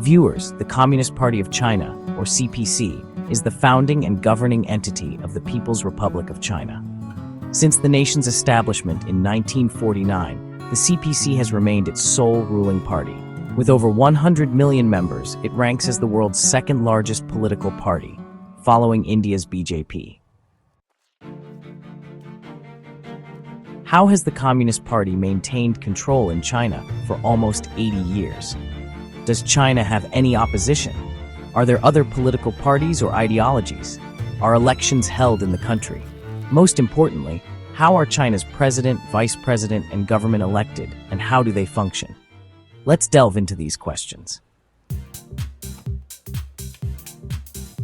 Viewers, the Communist Party of China, or CPC, is the founding and governing entity of the People's Republic of China. Since the nation's establishment in 1949, the CPC has remained its sole ruling party. With over 100 million members, it ranks as the world's second largest political party, following India's BJP. How has the Communist Party maintained control in China for almost 80 years? Does China have any opposition? Are there other political parties or ideologies? Are elections held in the country? Most importantly, how are China's president, vice president, and government elected, and how do they function? Let's delve into these questions.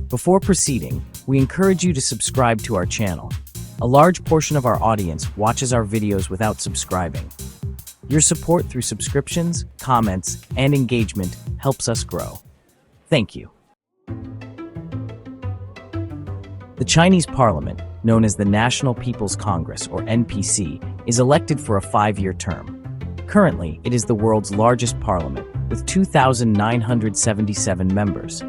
Before proceeding, we encourage you to subscribe to our channel. A large portion of our audience watches our videos without subscribing. Your support through subscriptions, comments, and engagement helps us grow. Thank you. The Chinese Parliament, known as the National People's Congress, or NPC, is elected for a 5-year term. Currently, it is the world's largest parliament, with 2,977 members.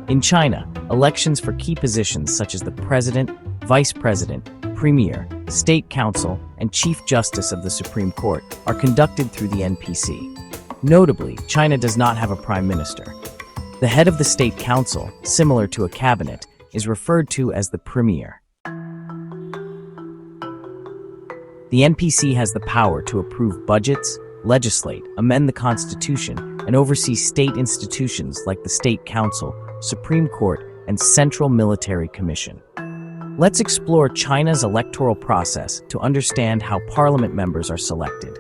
In China, elections for key positions such as the president, vice president, premier, state council, and chief justice of the Supreme Court are conducted through the NPC. Notably, China does not have a prime minister. The head of the state council, similar to a cabinet, is referred to as the premier. The NPC has the power to approve budgets, legislate, amend the constitution, and oversee state institutions like the State Council, Supreme Court, and Central Military Commission. Let's explore China's electoral process to understand how parliament members are selected.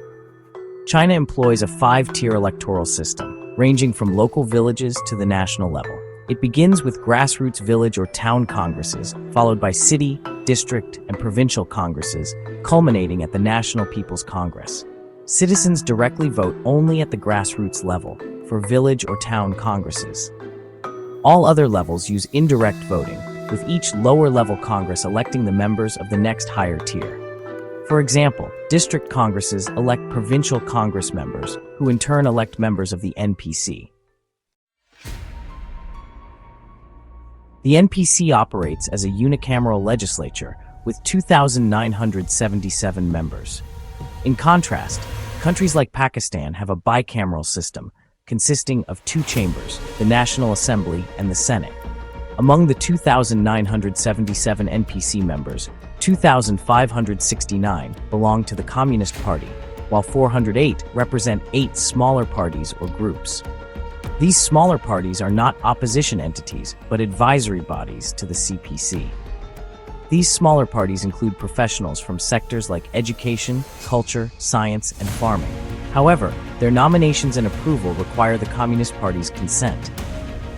China employs a 5-tier electoral system, ranging from local villages to the national level. It begins with grassroots village or town congresses, followed by city, district, and provincial congresses, culminating at the National People's Congress. Citizens directly vote only at the grassroots level for village or town congresses. All other levels use indirect voting, with each lower-level Congress electing the members of the next higher tier. For example, district Congresses elect provincial Congress members, who in turn elect members of the NPC. The NPC operates as a unicameral legislature with 2,977 members. In contrast, countries like Pakistan have a bicameral system consisting of 2 chambers, the National Assembly and the Senate. Among the 2,977 NPC members, 2,569 belong to the Communist Party, while 408 represent 8 smaller parties or groups. These smaller parties are not opposition entities, but advisory bodies to the CPC. These smaller parties include professionals from sectors like education, culture, science, and farming. However, their nominations and approval require the Communist Party's consent.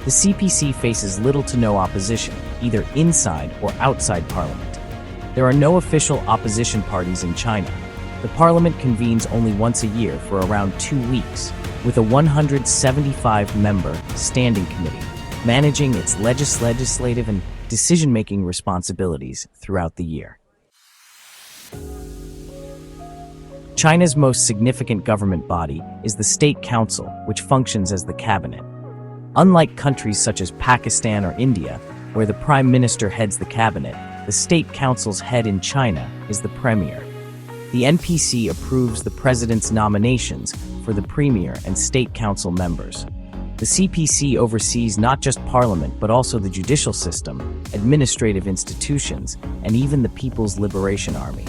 The CPC faces little to no opposition, either inside or outside Parliament. There are no official opposition parties in China. The Parliament convenes only once a year for around 2 weeks, with a 175-member standing committee, managing its legislative and decision-making responsibilities throughout the year. China's most significant government body is the State Council, which functions as the cabinet. Unlike countries such as Pakistan or India, where the Prime Minister heads the cabinet, the State Council's head in China is the Premier. The NPC approves the President's nominations for the Premier and State Council members. The CPC oversees not just Parliament but also the judicial system, administrative institutions, and even the People's Liberation Army.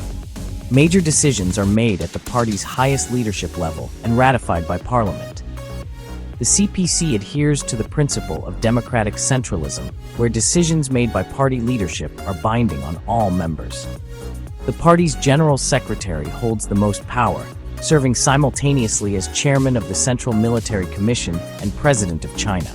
Major decisions are made at the party's highest leadership level and ratified by Parliament. The CPC adheres to the principle of democratic centralism, where decisions made by party leadership are binding on all members. The party's General Secretary holds the most power, serving simultaneously as chairman of the Central Military Commission and President of China.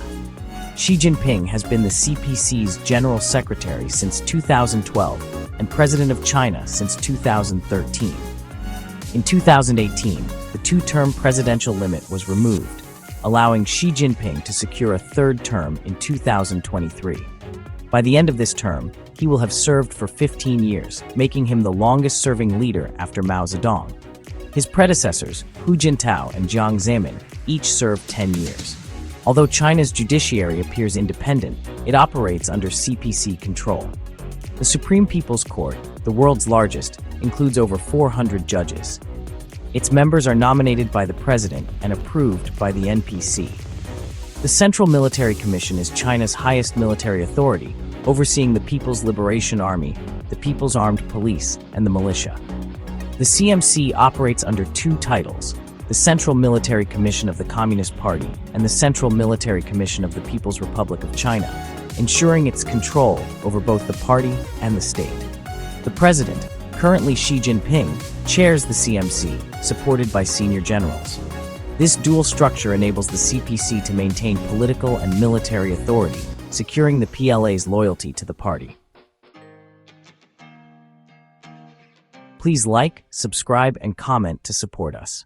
Xi Jinping has been the CPC's General Secretary since 2012 and President of China since 2013. In 2018, the 2-term presidential limit was removed, allowing Xi Jinping to secure a 3rd term in 2023. By the end of this term, he will have served for 15 years, making him the longest-serving leader after Mao Zedong. His predecessors, Hu Jintao and Jiang Zemin, each served 10 years. Although China's judiciary appears independent, it operates under CPC control. The Supreme People's Court, the world's largest, includes over 400 judges. Its members are nominated by the president and approved by the NPC. The Central Military Commission is China's highest military authority, overseeing the People's Liberation Army, the People's Armed Police, and the militia. The CMC operates under two titles: the Central Military Commission of the Communist Party and the Central Military Commission of the People's Republic of China, ensuring its control over both the party and the state. The president, currently Xi Jinping, chairs the CMC, supported by senior generals. This dual structure enables the CPC to maintain political and military authority, securing the PLA's loyalty to the party. Please like, subscribe, and comment to support us.